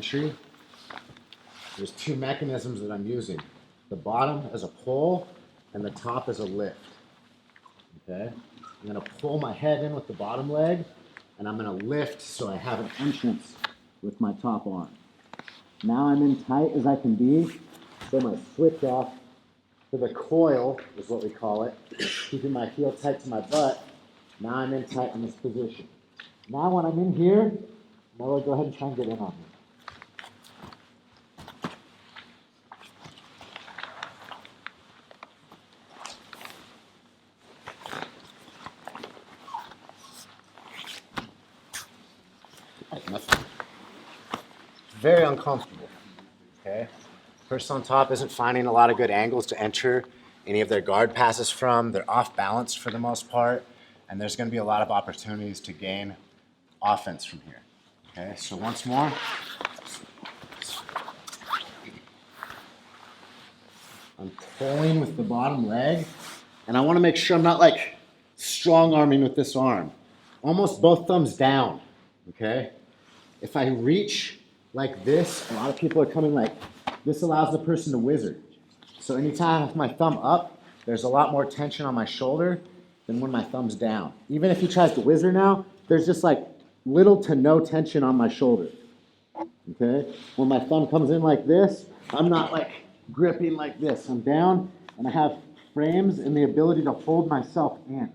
entry, there's two mechanisms that I'm using. The bottom as a pull and the top as a lift. Okay? I'm going to pull my head in with the bottom leg, and I'm going to lift so I have an entrance with my top arm. Now I'm in tight as I can be, so I'm going to switch off to the coil, is what we call it, keeping my heel tight to my butt. Now I'm in tight in this position. Now when I'm in here, Mello, go ahead and try and get in on me. Nothing. Very uncomfortable, okay? Person on top isn't finding a lot of good angles to enter any of their guard passes from. They're off balance for the most part, and there's going to be a lot of opportunities to gain offense from here. Okay, so once more. I'm pulling with the bottom leg, and I want to make sure I'm not like strong arming with this arm. Almost both thumbs down, okay? If I reach like this, a lot of people are coming like, this allows the person to wizard. So anytime I have my thumb up, there's a lot more tension on my shoulder than when my thumb's down. Even if he tries to whizzer now, there's just like little to no tension on my shoulder, okay? When my thumb comes in like this, I'm not like gripping like this. I'm down and I have frames and the ability to hold myself in,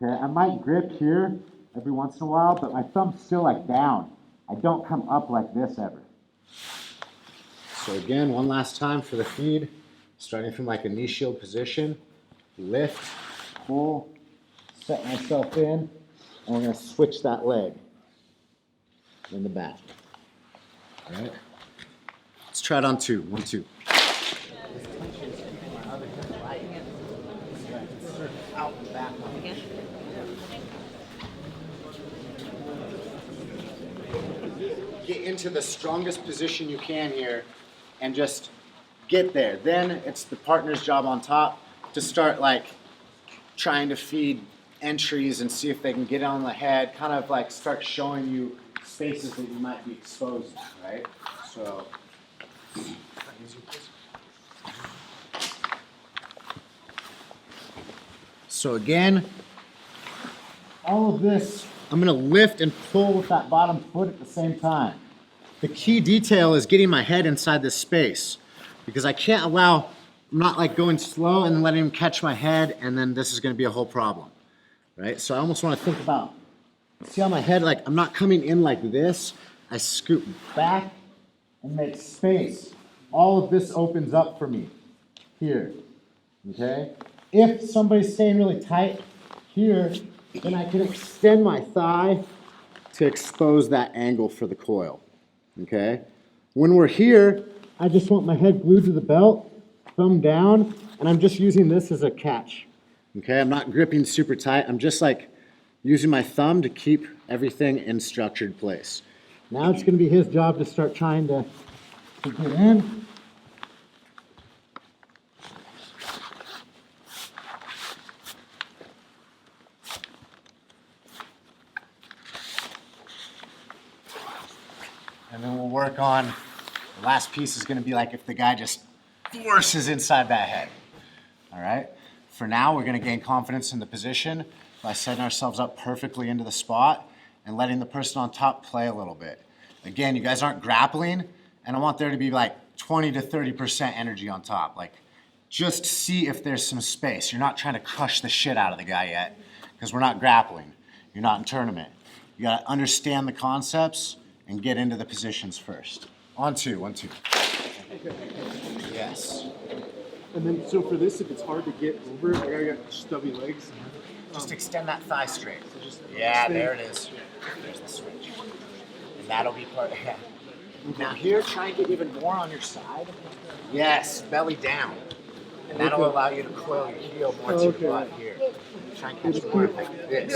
okay? I might grip here every once in a while, but my thumb's still like down. I don't come up like this ever. So again, one last time for the feed, starting from like a knee shield position, lift, pull, set myself in, and we're gonna switch that leg in the back. All right, let's try it on two. 1, 2. Out and back. Get into the strongest position you can here and just get there. Then it's the partner's job on top to start like trying to feed entries and see if they can get on the head, kind of like start showing you spaces that you might be exposed to, right? So again, all of this, I'm gonna lift and pull with that bottom foot at the same time. The key detail is getting my head inside this space because I can't allow, I'm not like going slow and then letting him catch my head and then this is gonna be a whole problem, right? So I almost wanna think about, see how my head, like I'm not coming in like this, I scoot back and make space. All of this opens up for me here, okay? If somebody's staying really tight here, then I can extend my thigh to expose that angle for the coil, okay? When we're here, I just want my head glued to the belt, thumb down, and I'm just using this as a catch, okay? I'm not gripping super tight. I'm just like using my thumb to keep everything in structured place. Now it's gonna be his job to start trying to get in. And then we'll work on, the last piece is gonna be like if the guy just forces inside that head, all right? For now, we're gonna gain confidence in the position by setting ourselves up perfectly into the spot and letting the person on top play a little bit. Again, you guys aren't grappling, and I want there to be like 20 to 30% energy on top. Like, just see if there's some space. You're not trying to crush the shit out of the guy yet, because we're not grappling. You're not in tournament. You gotta understand the concepts and get into the positions first. On two, 1, 2. Yes. And then, so for this, if it's hard to get over, like I got stubby legs. Just extend that thigh straight. Yeah, there it is. There's the switch. And that'll be part of it. Now here, try and get even more on your side. Yes, belly down. And that'll allow you to coil your heel more to your butt here. Try and catch more like this.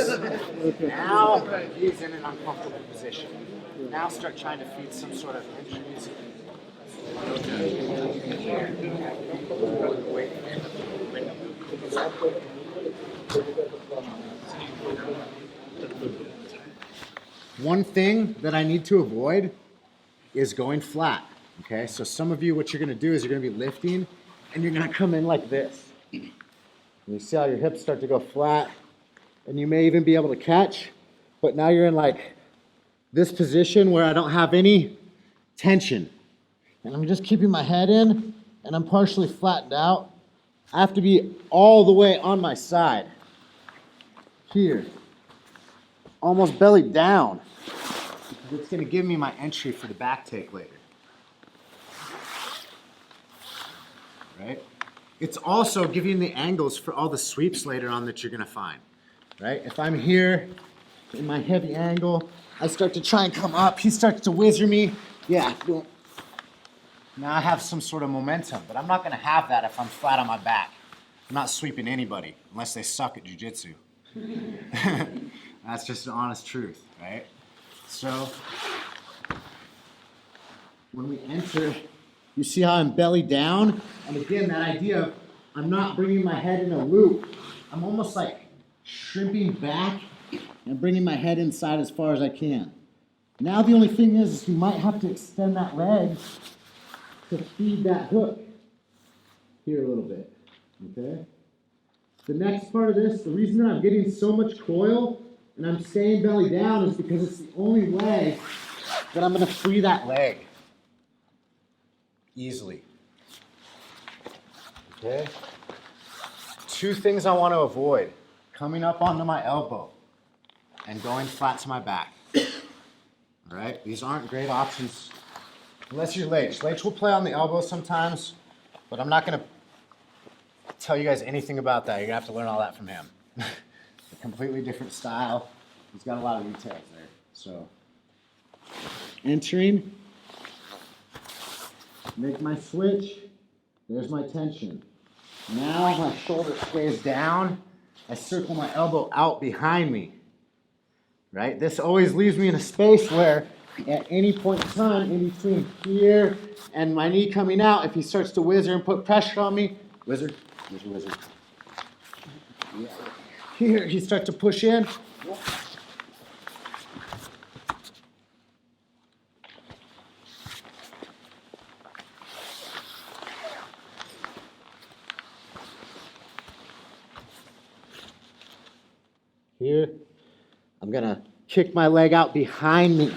Now, he's in an uncomfortable position. Now start trying to feed some sort of entries. One thing that I need to avoid is going flat, okay? So some of you, what you're gonna do is you're gonna be lifting and you're gonna come in like this. And you see how your hips start to go flat and you may even be able to catch, but now you're in like this position where I don't have any tension. And I'm just keeping my head in and I'm partially flattened out. I have to be all the way on my side. Here. Almost belly down. Because it's gonna give me my entry for the back take later. Right? It's also giving the angles for all the sweeps later on that you're gonna find. Right? If I'm here in my heavy angle, I start to try and come up, he starts to whizzer me. Yeah, boom. Now I have some sort of momentum, but I'm not gonna have that if I'm flat on my back. I'm not sweeping anybody unless they suck at jiu-jitsu. That's just an honest truth, right? So when we enter, you see how I'm belly down? And again, that idea of I'm not bringing my head in a loop. I'm almost like shrimping back and bringing my head inside as far as I can. Now the only thing is you might have to extend that leg to feed that hook here a little bit, okay? The next part of this, the reason that I'm getting so much coil and I'm staying belly down is because it's the only way that I'm gonna free that leg easily, okay? Two things I want to avoid: coming up onto my elbow and going flat to my back, all right? These aren't great options unless you're Leitch. Leitch will play on the elbow sometimes, but I'm not gonna tell you guys anything about that. You're gonna have to learn all that from him. A completely different style. He's got a lot of details there. So, entering, make my switch. There's my tension. Now my shoulder stays down. I circle my elbow out behind me. Right? This always leaves me in a space where at any point in time, in between here and my knee coming out, if he starts to whizzer and put pressure on me, whizzer. Yeah. Here, he starts to push in. Here, I'm gonna kick my leg out behind me.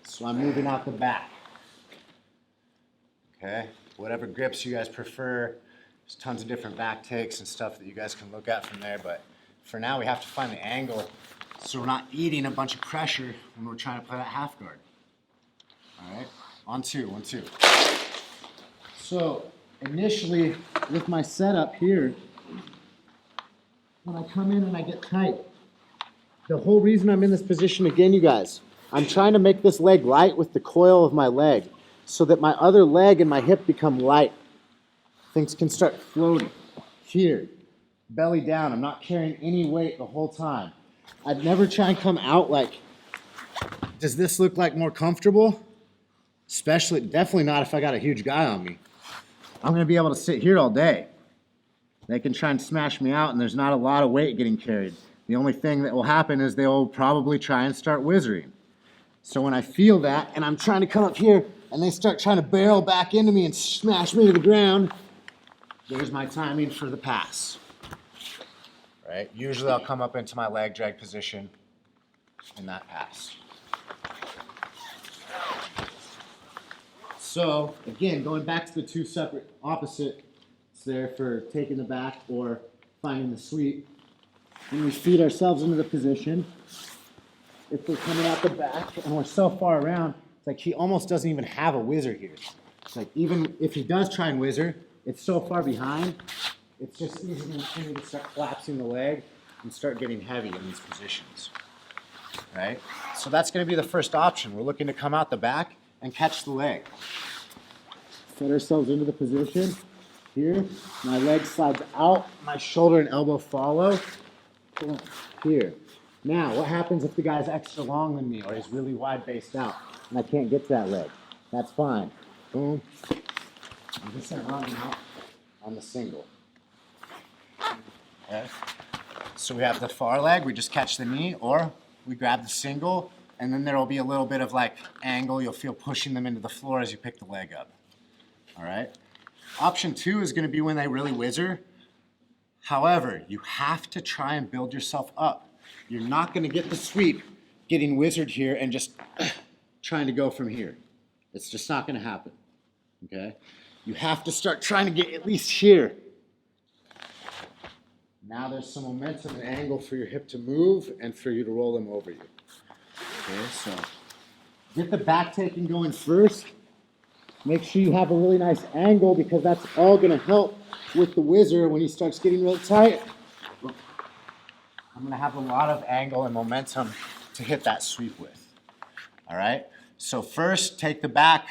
So I'm moving out the back. Okay, whatever grips you guys prefer. There's tons of different back takes and stuff that you guys can look at from there, but for now we have to find the angle so we're not eating a bunch of pressure when we're trying to play that half guard. All right, on two, 1, 2. So initially with my setup here, when I come in and I get tight, the whole reason I'm in this position again, you guys, I'm trying to make this leg light with the coil of my leg so that my other leg and my hip become light. Things can start floating. Here, belly down. I'm not carrying any weight the whole time. I'd never try and come out like, does this look like more comfortable? Especially, definitely not if I got a huge guy on me. I'm gonna be able to sit here all day. They can try and smash me out and there's not a lot of weight getting carried. The only thing that will happen is they'll probably try and start whizzering. So when I feel that and I'm trying to come up here and they start trying to barrel back into me and smash me to the ground, there's my timing for the pass. Right? Usually I'll come up into my leg drag position in that pass. So again, going back to the two separate opposites there for taking the back or finding the sweep. When we feed ourselves into the position, if we're coming out the back and we're so far around, it's like he almost doesn't even have a whizzer here. It's like even if he does try and whizzer, it's so far behind, it's just easy for me to start collapsing the leg and start getting heavy in these positions, right? So that's gonna be the first option. We're looking to come out the back and catch the leg. Set ourselves into the position. Here, my leg slides out, my shoulder and elbow follow. Here. Now, what happens if the guy's extra long than me or he's really wide based out and I can't get to that leg? That's fine. Boom. I'm just running out on the single. Okay. So we have the far leg, we just catch the knee, or we grab the single and then there will be a little bit of like angle. You'll feel pushing them into the floor as you pick the leg up. All right. Option 2 is going to be when they really whizzer. However, you have to try and build yourself up. You're not going to get the sweep getting whizzered here and just trying to go from here. It's just not going to happen. Okay? You have to start trying to get at least here. Now there's some momentum and angle for your hip to move and for you to roll them over you. Okay, so get the back taking going first. Make sure you have a really nice angle because that's all going to help with the whizzer when he starts getting really tight. I'm going to have a lot of angle and momentum to hit that sweep with. All right, so first take the back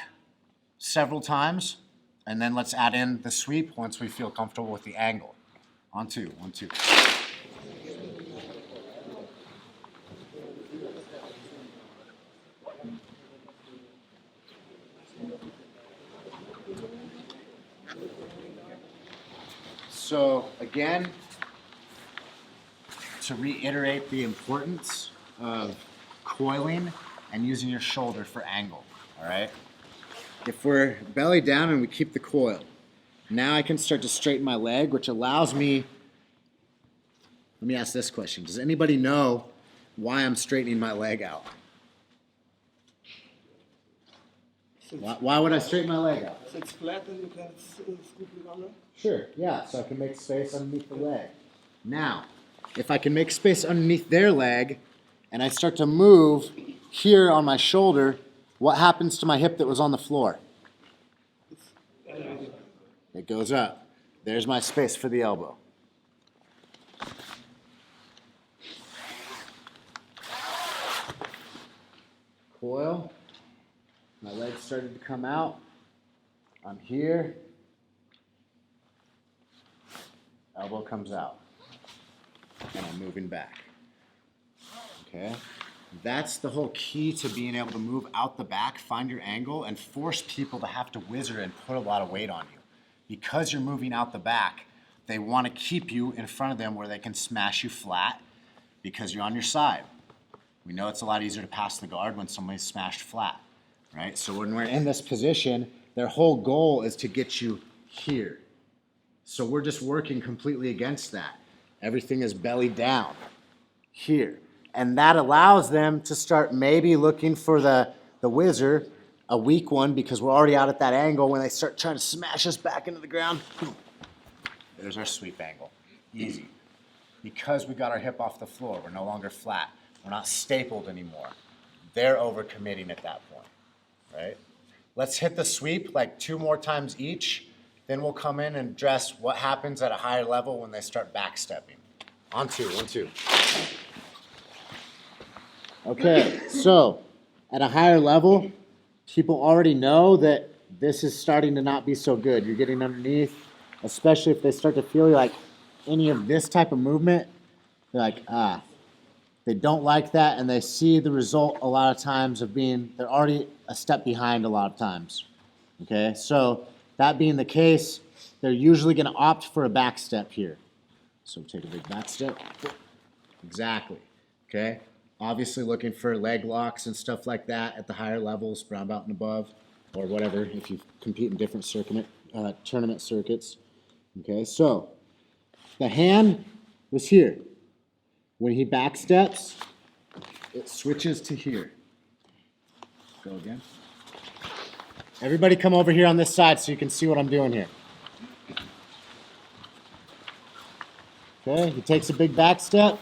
several times, and then let's add in the sweep once we feel comfortable with the angle. On 2, 1, 2. So again, to reiterate the importance of coiling and using your shoulder for angle, all right? If we're belly down and we keep the coil, now I can start to straighten my leg, which allows me, let me ask this question. Does anybody know why I'm straightening my leg out? Why would I straighten my leg out? So it's flat and you can scoop it on. Sure, yeah, so I can make space underneath the leg. Now, if I can make space underneath their leg and I start to move here on my shoulder, what happens to my hip that was on the floor? It goes up. There's my space for the elbow. Coil. My legs started to come out. I'm here. Elbow comes out. And I'm moving back. Okay? That's the whole key to being able to move out the back, find your angle, and force people to have to whizzer and put a lot of weight on you. Because you're moving out the back, they want to keep you in front of them where they can smash you flat because you're on your side. We know it's a lot easier to pass the guard when somebody's smashed flat, right? So when we're in this position, their whole goal is to get you here. So we're just working completely against that. Everything is belly down here. And that allows them to start maybe looking for the whizzer, a weak one, because we're already out at that angle. When they start trying to smash us back into the ground, there's our sweep angle. Easy. Because we got our hip off the floor, we're no longer flat. We're not stapled anymore. They're overcommitting at that point, right? Let's hit the sweep like 2 more times each. Then we'll come in and address what happens at a higher level when they start backstepping. On 2, 1, 2. Okay, so at a higher level, people already know that this is starting to not be so good. You're getting underneath, especially if they start to feel like any of this type of movement, they're like, they don't like that, and they see the result a lot of times of being, they're already a step behind a lot of times. Okay, so that being the case, they're usually going to opt for a back step here. So take a big back step. Exactly. Okay. Obviously looking for leg locks and stuff like that at the higher levels, brown belt and above, or whatever, if you compete in different tournament circuits. Okay, so the hand was here. When he back steps, it switches to here. Go again. Everybody come over here on this side so you can see what I'm doing here. Okay, he takes a big back step.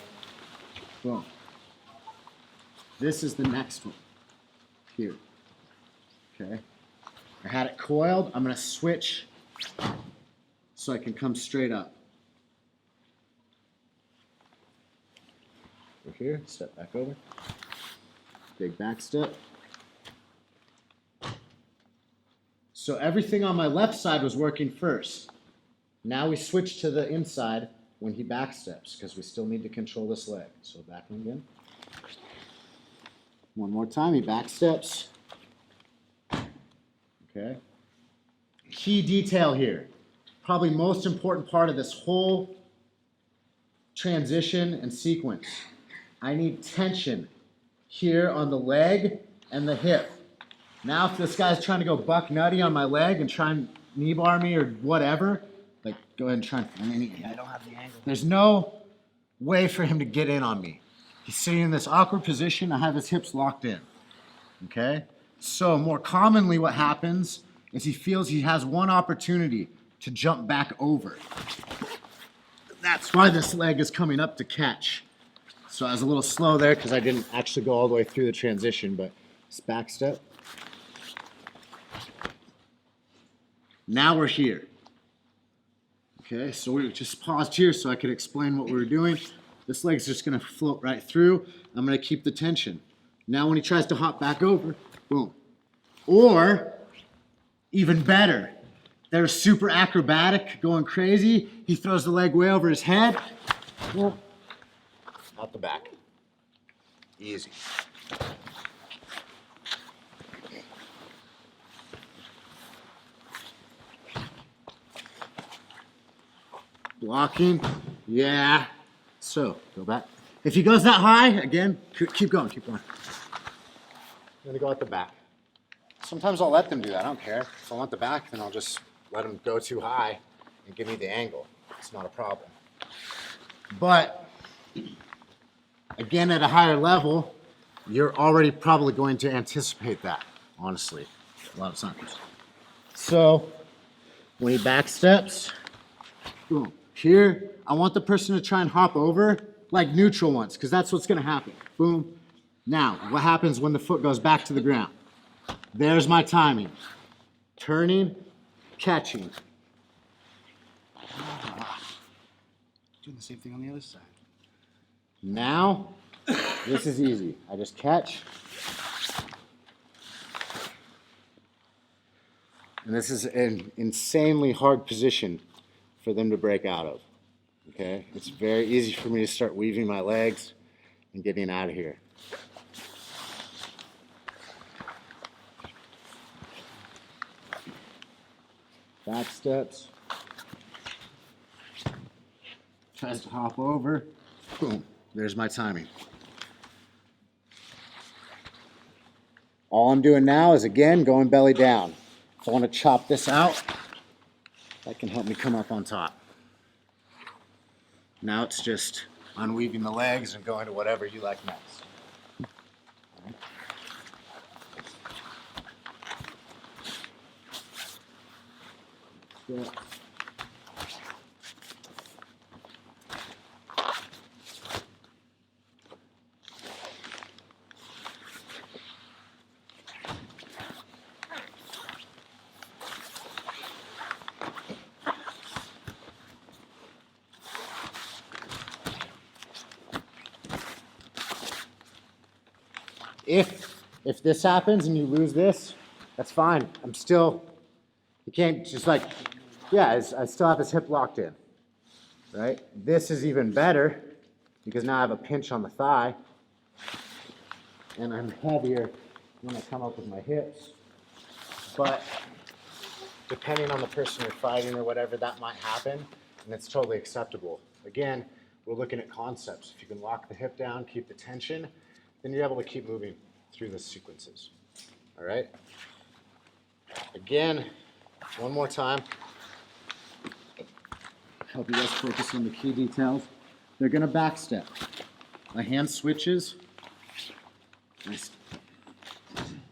Boom. This is the next one. Here. Okay. I had it coiled. I'm going to switch so I can come straight up. Over here, step back over. Big back step. So everything on my left side was working first. Now we switch to the inside when he back steps because we still need to control this leg. So back in again. One more time, he back steps. Okay. Key detail here. Probably most important part of this whole transition and sequence. I need tension here on the leg and the hip. Now if this guy's trying to go buck nutty on my leg and try and knee bar me or whatever, like go ahead and try and I don't have the angle. there's no way for him to get in on me. He's sitting in this awkward position. I have his hips locked in. Okay? So more commonly what happens is he feels he has one opportunity to jump back over. That's why this leg is coming up to catch. So I was a little slow there because I didn't actually go all the way through the transition, but this back step. Now we're here. Okay, so we just paused here so I could explain what we were doing. This leg's just gonna float right through. I'm gonna keep the tension. Now when he tries to hop back over, boom. Or, even better, they're super acrobatic, going crazy. He throws the leg way over his head. Out the back. Easy. Blocking, yeah. So, go back. If he goes that high, again, keep going, keep going. I'm gonna go at the back. Sometimes I'll let them do that, I don't care. If I want the back, then I'll just let them go too high and give me the angle. It's not a problem. But, again, at a higher level, you're already probably going to anticipate that, honestly, a lot of times. So, when he back steps, boom. Here, I want the person to try and hop over like neutral ones, because that's what's going to happen. Boom. Now, what happens when the foot goes back to the ground? There's my timing. Turning, catching. Doing the same thing on the other side. Now, this is easy. I just catch. And this is an insanely hard position for them to break out of. Okay? It's very easy for me to start weaving my legs and getting out of here. Back steps. Tries to hop over. Boom. There's my timing. All I'm doing now is, again, going belly down. If I want to chop this out, that can help me come up on top. Now it's just unweaving the legs and going to whatever you like next. Yeah. If this happens and you lose this, that's fine. You can't just like, yeah, I still have his hip locked in, right? This is even better because now I have a pinch on the thigh and I'm heavier when I come up with my hips. But depending on the person you're fighting or whatever, that might happen, and it's totally acceptable. Again, we're looking at concepts. If you can lock the hip down, keep the tension, then you're able to keep moving through the sequences. All right? Again, one more time. Help you guys focus on the key details. They're gonna backstep. My hand switches. Nice.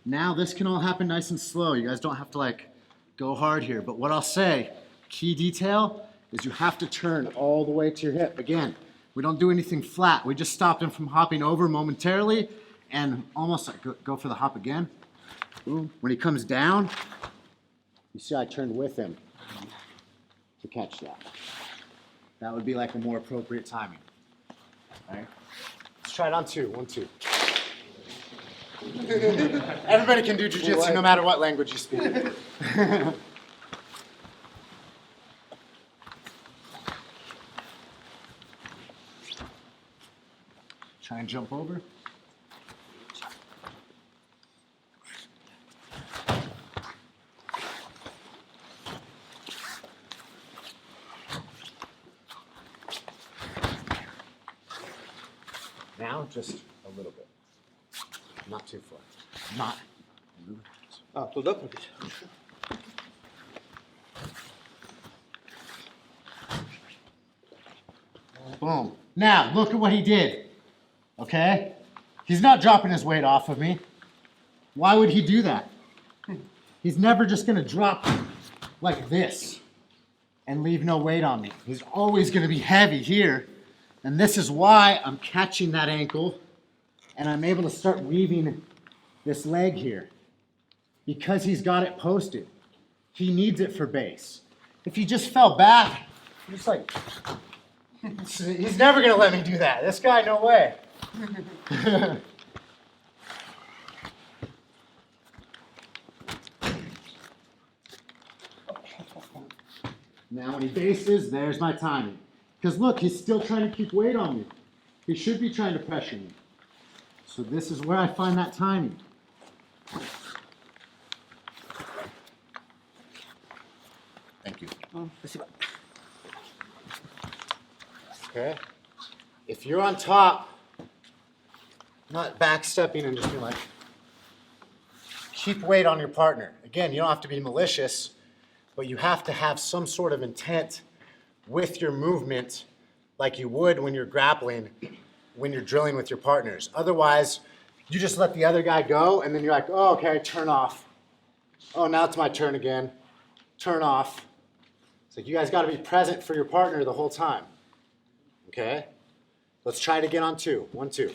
Now this can all happen nice and slow. You guys don't have to like go hard here. But what I'll say, key detail, is you have to turn all the way to your hip. Again, we don't do anything flat. We just stopped him from hopping over momentarily and almost like go for the hop again. Boom. When he comes down, you see I turned with him to catch that. That would be like a more appropriate timing. All right? Let's try it on two. 1, 2. Everybody can do jiu-jitsu no matter what language you speak. Try and jump over. Now, just a little bit. Not too far. Not. Tut da. Boom. Now, look at what he did. Okay? He's not dropping his weight off of me. Why would he do that? He's never just going to drop like this and leave no weight on me. He's always going to be heavy here. And this is why I'm catching that ankle and I'm able to start weaving this leg here. Because he's got it posted. He needs it for base. If he just fell back, just like, he's never going to let me do that. This guy, no way. Now when he bases, there's my timing. Because look, he's still trying to keep weight on me. He should be trying to pressure me. So this is where I find that timing. Thank you. Okay? If you're on top, not backstepping and just being like, keep weight on your partner. Again, you don't have to be malicious, but you have to have some sort of intent with your movement like you would when you're grappling, when you're drilling with your partners. Otherwise, you just let the other guy go and then you're like, oh, okay, turn off. Oh, now it's my turn again. Turn off. It's like you guys got to be present for your partner the whole time. Okay? Let's try it again on 2. 1, 2.